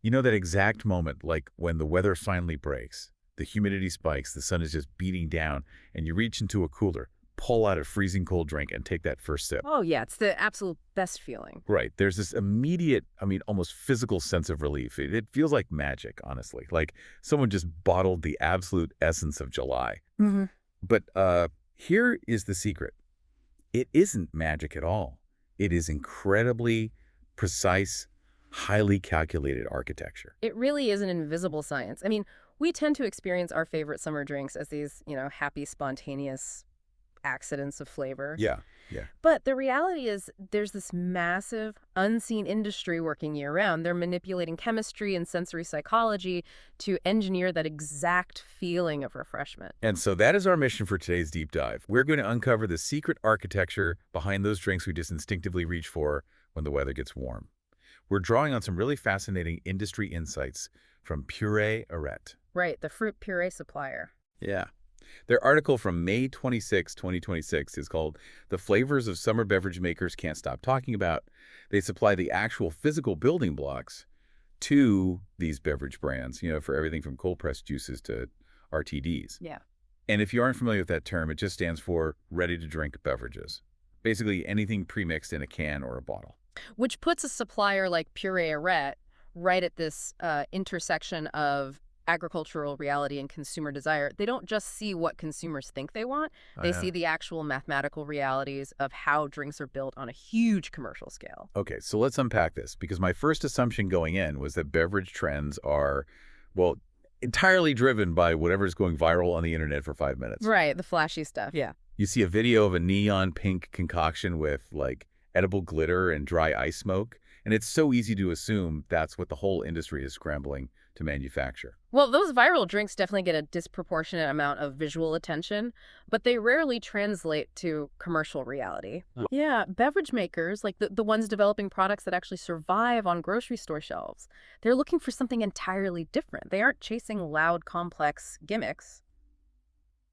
You know that exact moment, like when the weather finally breaks, the humidity spikes, the sun is just beating down, and you reach into a cooler, pull out a freezing cold drink, and take that first sip. Oh, yeah, it's the absolute best feeling. Right. There's this immediate, almost physical sense of relief. It feels like magic, honestly. Like someone just bottled the absolute essence of July. Hmm. But here is the secret. It isn't magic at all. It is incredibly precise, highly calculated architecture. It really is an invisible science. I mean, we tend to experience our favorite summer drinks as these, happy, spontaneous accidents of flavor. Yeah, yeah. But the reality is there's this massive, unseen industry working year-round. They're manipulating chemistry and sensory psychology to engineer that exact feeling of refreshment. And so that is our mission for today's deep dive. We're going to uncover the secret architecture behind those drinks we just instinctively reach for when the weather gets warm. We're drawing on some really fascinating industry insights from Puree Arete. Right, the fruit puree supplier. Yeah. Their article from May 26, 2026 is called "The Flavors of Summer Beverage Makers Can't Stop Talking About." They supply the actual physical building blocks to these beverage brands, for everything from cold-pressed juices to RTDs. Yeah. And if you aren't familiar with that term, it just stands for ready-to-drink beverages. Basically anything pre-mixed in a can or a bottle. Which puts a supplier like Puree Arete right at this intersection of agricultural reality and consumer desire. They don't just see what consumers think they want. I They know. see the actual mathematical realities of how drinks are built on a huge commercial scale. Okay, so let's unpack this, because my first assumption going in was that beverage trends are, well, entirely driven by whatever's going viral on the internet for 5 minutes. Right, the flashy stuff. Yeah. You see a video of a neon pink concoction with, like, edible glitter and dry ice smoke, and it's so easy to assume that's what the whole industry is scrambling to manufacture. Well, those viral drinks definitely get a disproportionate amount of visual attention, but they rarely translate to commercial reality. Oh. Yeah, beverage makers, like the ones developing products that actually survive on grocery store shelves, they're looking for something entirely different. They aren't chasing loud, complex gimmicks.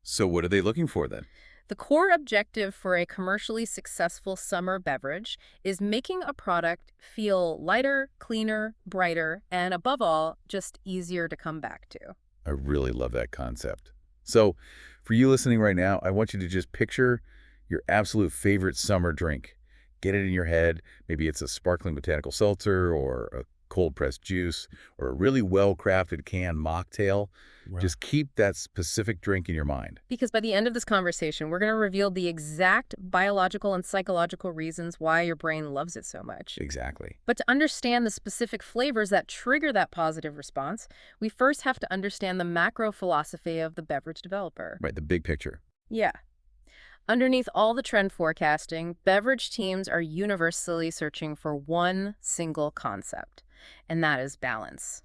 So what are they looking for then? The core objective for a commercially successful summer beverage is making a product feel lighter, cleaner, brighter, and above all, just easier to come back to. I really love that concept. So for you listening right now, I want you to just picture your absolute favorite summer drink. Get it in your head. Maybe it's a sparkling botanical seltzer or a cold-pressed juice or a really well-crafted canned mocktail. Right. Just keep that specific drink in your mind. Because by the end of this conversation, we're going to reveal the exact biological and psychological reasons why your brain loves it so much. Exactly. But to understand the specific flavors that trigger that positive response, we first have to understand the macro philosophy of the beverage developer. Right, the big picture. Yeah. Underneath all the trend forecasting, beverage teams are universally searching for one single concept, and that is balance.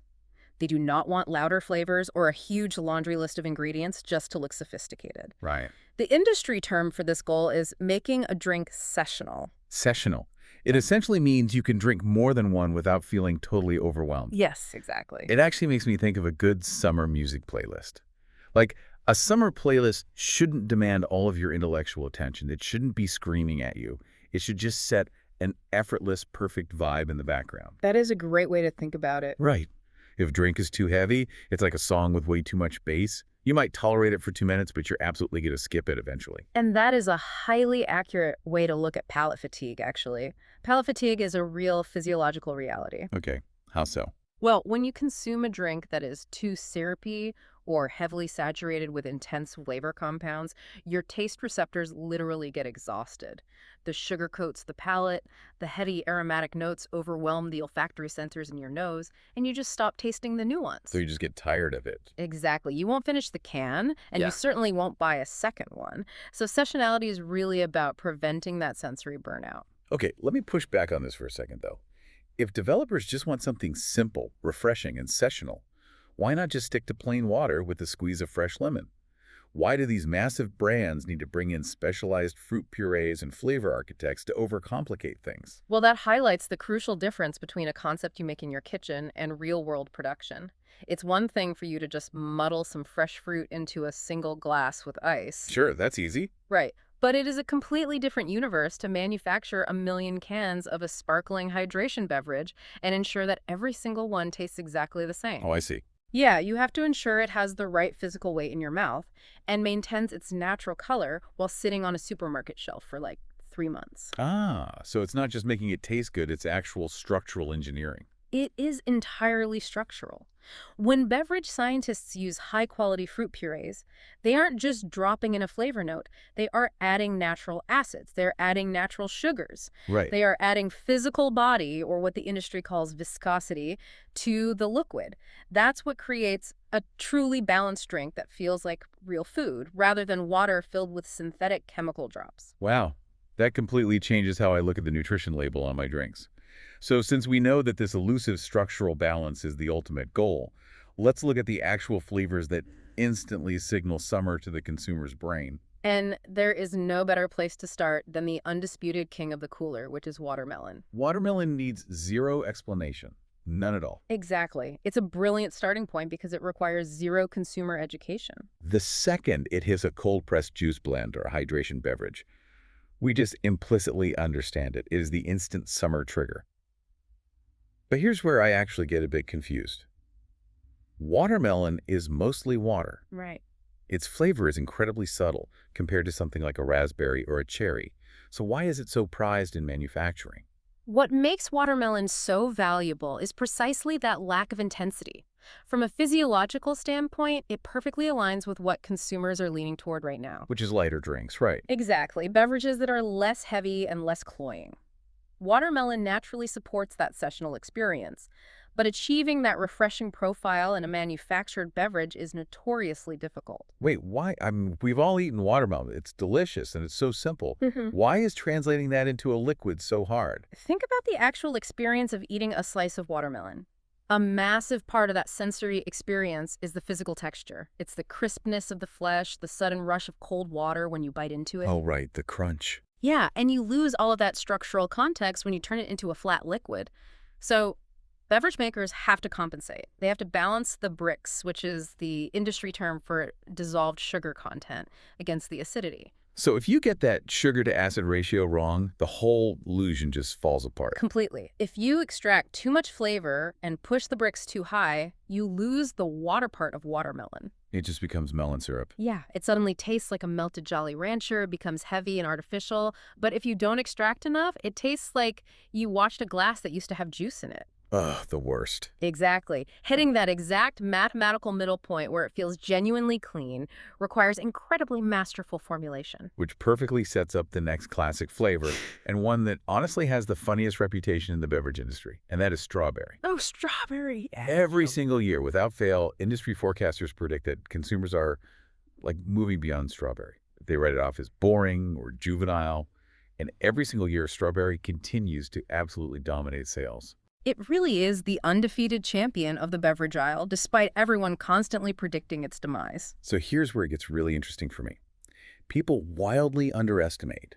They do not want louder flavors or a huge laundry list of ingredients just to look sophisticated. Right. The industry term for this goal is making a drink sessional. Sessional. It essentially means you can drink more than one without feeling totally overwhelmed. Yes, exactly. It actually makes me think of a good summer music playlist. Like, a summer playlist shouldn't demand all of your intellectual attention. It shouldn't be screaming at you. It should just set an effortless, perfect vibe in the background. That is a great way to think about it. Right. If drink is too heavy, it's like a song with way too much bass. You might tolerate it for 2 minutes, but you're absolutely going to skip it eventually. And that is a highly accurate way to look at palate fatigue, actually. Palate fatigue is a real physiological reality. Okay, how so? Well, when you consume a drink that is too syrupy or heavily saturated with intense flavor compounds, your taste receptors literally get exhausted. The sugar coats the palate, the heady aromatic notes overwhelm the olfactory centers in your nose, and you just stop tasting the nuance. So you just get tired of it. Exactly. You won't finish the can, and Yeah. you certainly won't buy a second one. So sessionality is really about preventing that sensory burnout. Okay, let me push back on this for a second, though. If developers just want something simple, refreshing, and sessional, why not just stick to plain water with a squeeze of fresh lemon? Why do these massive brands need to bring in specialized fruit purees and flavor architects to overcomplicate things? Well, that highlights the crucial difference between a concept you make in your kitchen and real-world production. It's one thing for you to just muddle some fresh fruit into a single glass with ice. Sure, that's easy. Right. But it is a completely different universe to manufacture a million cans of a sparkling hydration beverage and ensure that every single one tastes exactly the Oh, same. I see. Yeah, you have to ensure it has the right physical weight in your mouth and maintains its natural color while sitting on a supermarket shelf for like 3 months. Ah, so it's not just making it taste good, it's actual structural engineering. It is entirely structural. When beverage scientists use high-quality fruit purees, they aren't just dropping in a flavor note. They are adding natural acids. They're adding natural sugars. Right. They are adding physical body, or what the industry calls viscosity, to the liquid. That's what creates a truly balanced drink that feels like real food, rather than water filled with synthetic chemical drops. Wow. That completely changes how I look at the nutrition label on my drinks. So since we know that this elusive structural balance is the ultimate goal, let's look at the actual flavors that instantly signal summer to the consumer's brain. And there is no better place to start than the undisputed king of the cooler, which is watermelon. Watermelon needs zero explanation. None at all. Exactly. It's a brilliant starting point because it requires zero consumer education. The second it hits a cold-pressed juice blend or a hydration beverage, we just implicitly understand it. It is the instant summer trigger. But here's where I actually get a bit confused. Watermelon is mostly water. Right. Its flavor is incredibly subtle compared to something like a raspberry or a cherry. So why is it so prized in manufacturing? What makes watermelon so valuable is precisely that lack of intensity. From a physiological standpoint, it perfectly aligns with what consumers are leaning toward right now. Which is lighter drinks, right? Exactly. Beverages that are less heavy and less cloying. Watermelon naturally supports that sessional experience, but achieving that refreshing profile in a manufactured beverage is notoriously difficult. Wait, why? I mean, we've all eaten watermelon. It's delicious and it's so simple. Mhm. Why is translating that into a liquid so hard? Think about the actual experience of eating a slice of watermelon. A massive part of that sensory experience is the physical texture. It's the crispness of the flesh, the sudden rush of cold water when you bite into it. Oh, right, the crunch. Yeah, and you lose all of that structural context when you turn it into a flat liquid. So, beverage makers have to compensate. They have to balance the Brix, which is the industry term for dissolved sugar content, against the acidity. So if you get that sugar to acid ratio wrong, the whole illusion just falls apart. Completely. If you extract too much flavor and push the Brix too high, you lose the water part of watermelon. It just becomes melon syrup. Yeah, it suddenly tastes like a melted Jolly Rancher, becomes heavy and artificial. But if you don't extract enough, it tastes like you watched a glass that used to have juice in it. Ugh, the worst. Exactly. Hitting that exact mathematical middle point where it feels genuinely clean requires incredibly masterful formulation. Which perfectly sets up the next classic flavor, and one that honestly has the funniest reputation in the beverage industry, and that is strawberry. Oh, strawberry. Every single year, without fail, industry forecasters predict that consumers are, like, moving beyond strawberry. They write it off as boring or juvenile, and every single year, strawberry continues to absolutely dominate sales. It really is the undefeated champion of the beverage aisle, despite everyone constantly predicting its demise. So here's where it gets really interesting for me. People wildly underestimate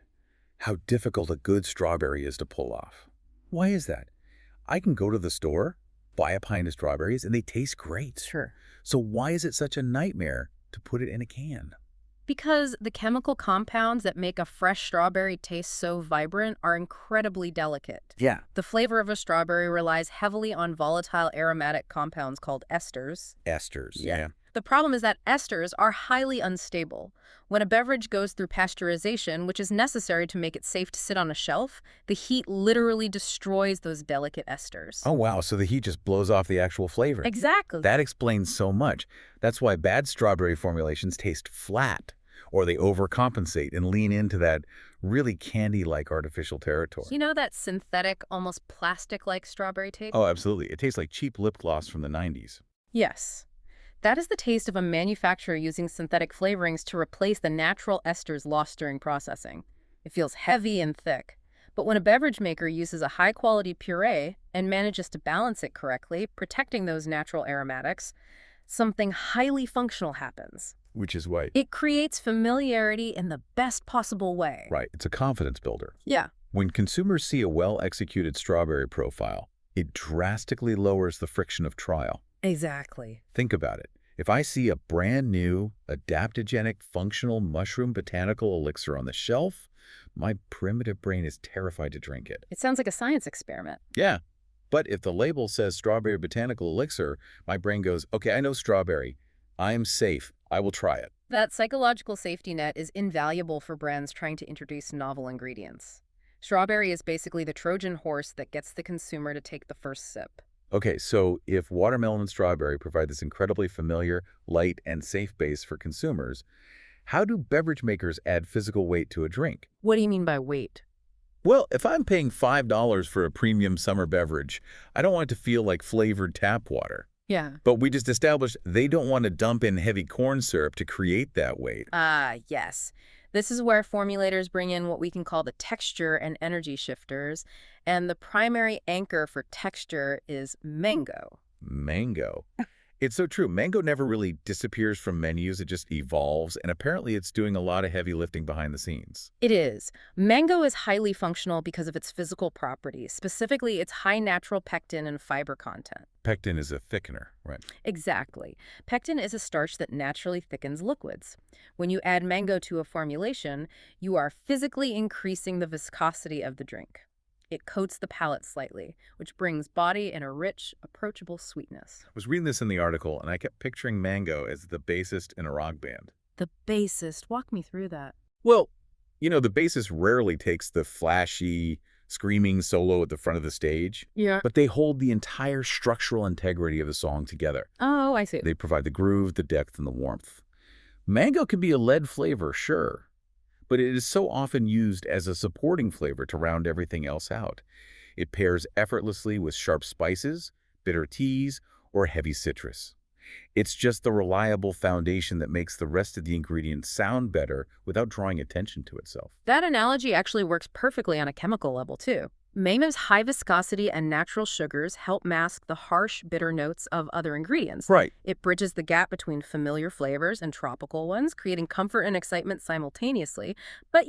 how difficult a good strawberry is to pull off. Why is that? I can go to the store, buy a pint of strawberries, and they taste great. Sure. So why is it such a nightmare to put it in a can? Because the chemical compounds that make a fresh strawberry taste so vibrant are incredibly delicate. Yeah. The flavor of a strawberry relies heavily on volatile aromatic compounds called esters. Esters. Yeah. The problem is that esters are highly unstable. When a beverage goes through pasteurization, which is necessary to make it safe to sit on a shelf, the heat literally destroys those delicate esters. Oh, wow. So the heat just blows off the actual flavor. Exactly. That explains so much. That's why bad strawberry formulations taste flat, or they overcompensate and lean into that really candy-like artificial territory. You know that synthetic, almost plastic-like strawberry taste? Oh, absolutely. It tastes like cheap lip gloss from the 90s. Yes. That is the taste of a manufacturer using synthetic flavorings to replace the natural esters lost during processing. It feels heavy and thick. But when a beverage maker uses a high-quality puree and manages to balance it correctly, protecting those natural aromatics, something highly functional happens. Which is why. It creates familiarity in the best possible way. Right. It's a confidence builder. Yeah. When consumers see a well-executed strawberry profile, it drastically lowers the friction of trial. Exactly. Think about it. If I see a brand new, adaptogenic, functional mushroom botanical elixir on the shelf, my primitive brain is terrified to drink it. It sounds like a science experiment. Yeah, but if the label says strawberry botanical elixir, my brain goes, okay, I know strawberry. I'm safe. I will try it. That psychological safety net is invaluable for brands trying to introduce novel ingredients. Strawberry is basically the Trojan horse that gets the consumer to take the first sip. Okay, so if watermelon and strawberry provide this incredibly familiar, light, and safe base for consumers, how do beverage makers add physical weight to a drink? What do you mean by weight? Well, if I'm paying $5 for a premium summer beverage, I don't want it to feel like flavored tap water. Yeah. But we just established they don't want to dump in heavy corn syrup to create that weight. Ah, yes. This is where formulators bring in what we can call the texture and energy shifters, and the primary anchor for texture is mango. Mango. It's so true. Mango never really disappears from menus. It just evolves, and apparently it's doing a lot of heavy lifting behind the scenes. It is. Mango is highly functional because of its physical properties, specifically its high natural pectin and fiber content. Pectin is a thickener, right? Exactly. Pectin is a starch that naturally thickens liquids. When you add mango to a formulation, you are physically increasing the viscosity of the drink. It coats the palate slightly, which brings body and a rich, approachable sweetness. I was reading this in the article, and I kept picturing Mango as the bassist in a rock band. The bassist. Walk me through that. Well, the bassist rarely takes the flashy, screaming solo at the front of the stage, Yeah. but they hold the entire structural integrity of the song together. Oh, I see. They provide the groove, the depth, and the warmth. Mango can be a lead flavor, sure, but it is so often used as a supporting flavor to round everything else out. It pairs effortlessly with sharp spices, bitter teas, or heavy citrus. It's just the reliable foundation that makes the rest of the ingredients sound better without drawing attention to itself. That analogy actually works perfectly on a chemical level, too. Mango's high viscosity and natural sugars help mask the harsh, bitter notes of other ingredients. Right. It bridges the gap between familiar flavors and tropical ones, creating comfort and excitement simultaneously. But,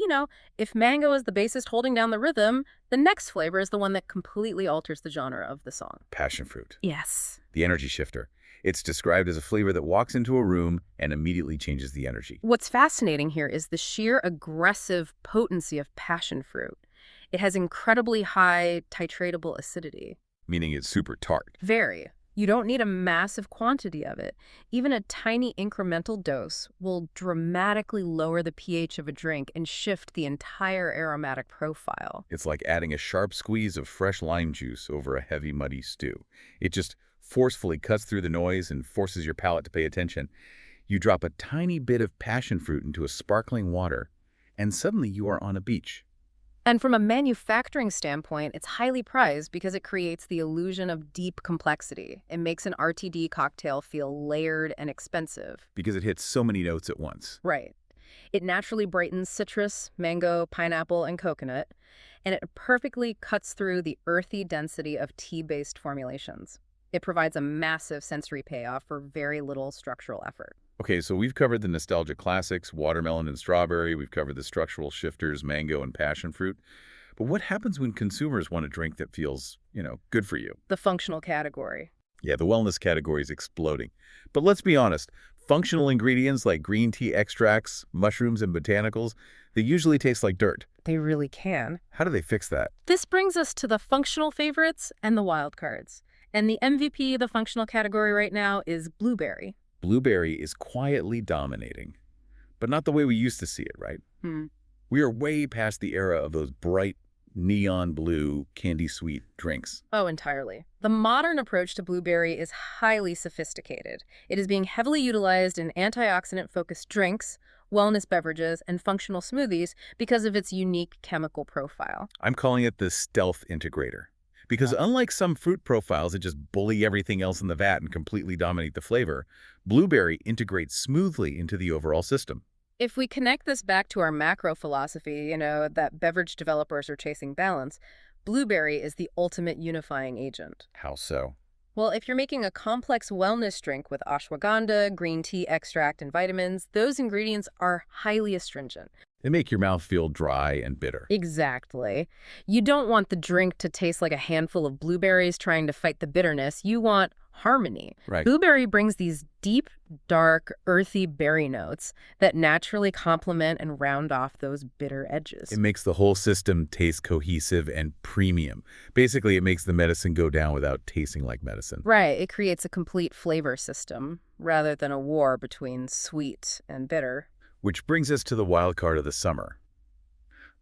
if mango is the bassist holding down the rhythm, the next flavor is the one that completely alters the genre of the song. Passion fruit. Yes. The energy shifter. It's described as a flavor that walks into a room and immediately changes the energy. What's fascinating here is the sheer aggressive potency of passion fruit. It has incredibly high titratable acidity. Meaning it's super tart. Very. You don't need a massive quantity of it. Even a tiny incremental dose will dramatically lower the pH of a drink and shift the entire aromatic profile. It's like adding a sharp squeeze of fresh lime juice over a heavy, muddy stew. It just forcefully cuts through the noise and forces your palate to pay attention. You drop a tiny bit of passion fruit into a sparkling water, and suddenly you are on a beach. And from a manufacturing standpoint, it's highly prized because it creates the illusion of deep complexity. It makes an RTD cocktail feel layered and expensive. Because it hits so many notes at once. Right. It naturally brightens citrus, mango, pineapple, and coconut, and it perfectly cuts through the earthy density of tea-based formulations. It provides a massive sensory payoff for very little structural effort. Okay, so we've covered the nostalgia classics, watermelon and strawberry. We've covered the structural shifters, mango and passion fruit. But what happens when consumers want a drink that feels, good for you? The functional category. Yeah, the wellness category is exploding. But let's be honest, functional ingredients like green tea extracts, mushrooms, and botanicals, they usually taste like dirt. They really can. How do they fix that? This brings us to the functional favorites and the wild cards. And the MVP of the functional category right now is blueberry. Blueberry is quietly dominating, but not the way we used to see it, right? We are way past the era of those bright, neon blue, candy-sweet drinks. Oh, entirely. The modern approach to blueberry is highly sophisticated. It is being heavily utilized in antioxidant-focused drinks, wellness beverages, and functional smoothies because of its unique chemical profile. I'm calling it the stealth integrator. Because unlike some fruit profiles that just bully everything else in the vat and completely dominate the flavor, blueberry integrates smoothly into the overall system. If we connect this back to our macro philosophy, that beverage developers are chasing balance, blueberry is the ultimate unifying agent. How so? Well, if you're making a complex wellness drink with ashwagandha, green tea extract, and vitamins, those ingredients are highly astringent. They make your mouth feel dry and bitter. Exactly. You don't want the drink to taste like a handful of blueberries trying to fight the bitterness. You want harmony. Right. Blueberry brings these deep, dark, earthy berry notes that naturally complement and round off those bitter It edges. makes the whole system taste cohesive and premium. Basically, it makes the medicine go down without tasting like medicine. Right, it creates a complete flavor system rather than a war between sweet and bitter. Which brings us to the wild card of the summer.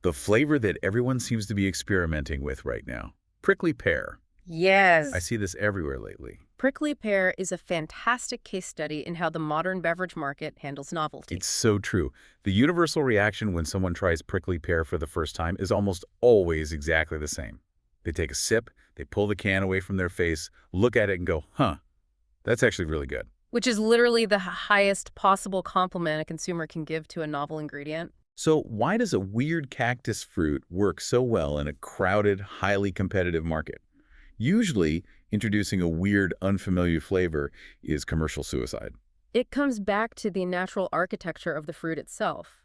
The flavor that everyone seems to be experimenting with right now. Prickly pear. I Yes. see this everywhere lately. Prickly pear is a fantastic case study in how the modern beverage market handles novelty. It's so true. The universal reaction when someone tries prickly pear for the first time is almost always exactly the same. They take a sip, they pull the can away from their face, look at it and go, huh, that's actually really good. Which is literally the highest possible compliment a consumer can give to a novel ingredient. So why does a weird cactus fruit work so well in a crowded, highly competitive market? Usually, introducing a weird, unfamiliar flavor is commercial suicide. It comes back to the natural architecture of the fruit itself.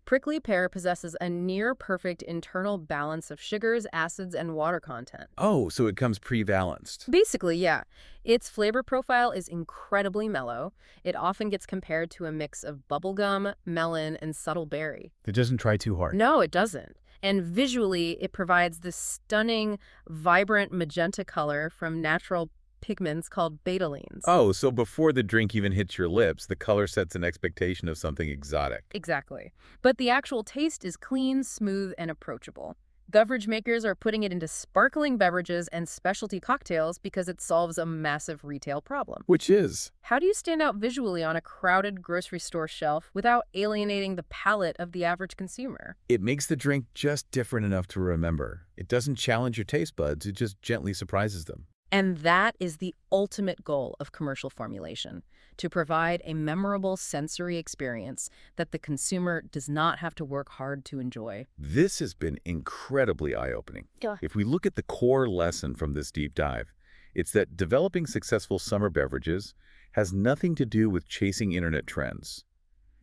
Prickly pear possesses a near-perfect internal balance of sugars, acids, and water content. Oh, so it comes pre-balanced. Basically, yeah. Its flavor profile is incredibly mellow. It often gets compared to a mix of bubblegum, melon, and subtle berry. It doesn't try too hard. No, it doesn't. And visually, it provides this stunning, vibrant magenta color from natural pigments called betalains. Oh, so before the drink even hits your lips, the color sets an expectation of something exotic. Exactly. But the actual taste is clean, smooth, and approachable. Beverage makers are putting it into sparkling beverages and specialty cocktails because it solves a massive retail problem. Which is? How do you stand out visually on a crowded grocery store shelf without alienating the palate of the average consumer? It makes the drink just different enough to remember. It doesn't challenge your taste buds, it just gently surprises them. And that is the ultimate goal of commercial formulation, to provide a memorable sensory experience that the consumer does not have to work hard to enjoy. This has been incredibly eye-opening. Yeah. If we look at the core lesson from this deep dive, it's that developing successful summer beverages has nothing to do with chasing internet trends.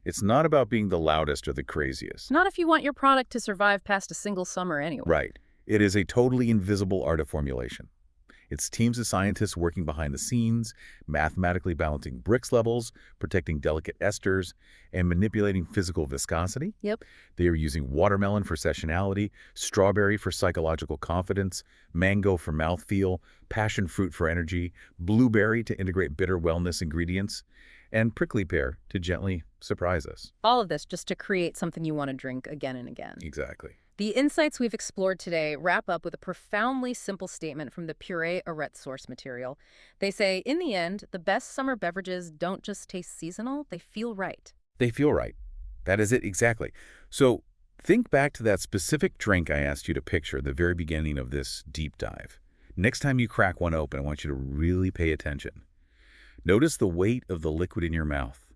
It's not about being the loudest or the craziest. Not if you want your product to survive past a single summer anyway. Right. It is a totally invisible art of formulation. It's teams of scientists working behind the scenes, mathematically balancing Brix levels, protecting delicate esters, and manipulating physical viscosity. Yep. They are using watermelon for sessionality, strawberry for psychological confidence, mango for mouthfeel, passion fruit for energy, blueberry to integrate bitter wellness ingredients, and prickly pear to gently surprise us. All of this just to create something you want to drink again and again. Exactly. The insights we've explored today wrap up with a profoundly simple statement from the Puree Arete source material. They say, in the end, the best summer beverages don't just taste seasonal, they feel right. They feel right. That is it exactly. So think back to that specific drink I asked you to picture at the very beginning of this deep dive. Next time you crack one open, I want you to really pay attention. Notice the weight of the liquid in your mouth.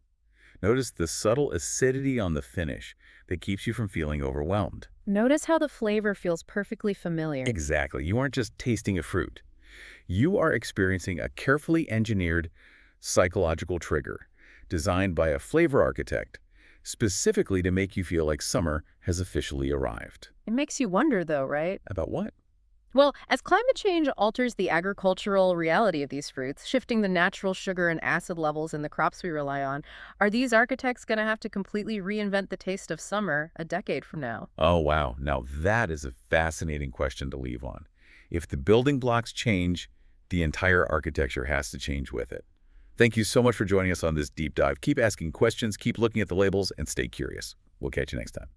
Notice the subtle acidity on the finish that keeps you from feeling overwhelmed. Notice how the flavor feels perfectly familiar. Exactly. You aren't just tasting a fruit. You are experiencing a carefully engineered psychological trigger designed by a flavor architect specifically to make you feel like summer has officially arrived. It makes you wonder, though, right? About what? Well, as climate change alters the agricultural reality of these fruits, shifting the natural sugar and acid levels in the crops we rely on, are these architects going to have to completely reinvent the taste of summer a decade from now? Oh, wow. Now that is a fascinating question to leave on. If the building blocks change, the entire architecture has to change with it. Thank you so much for joining us on this deep dive. Keep asking questions, keep looking at the labels, and stay curious. We'll catch you next time.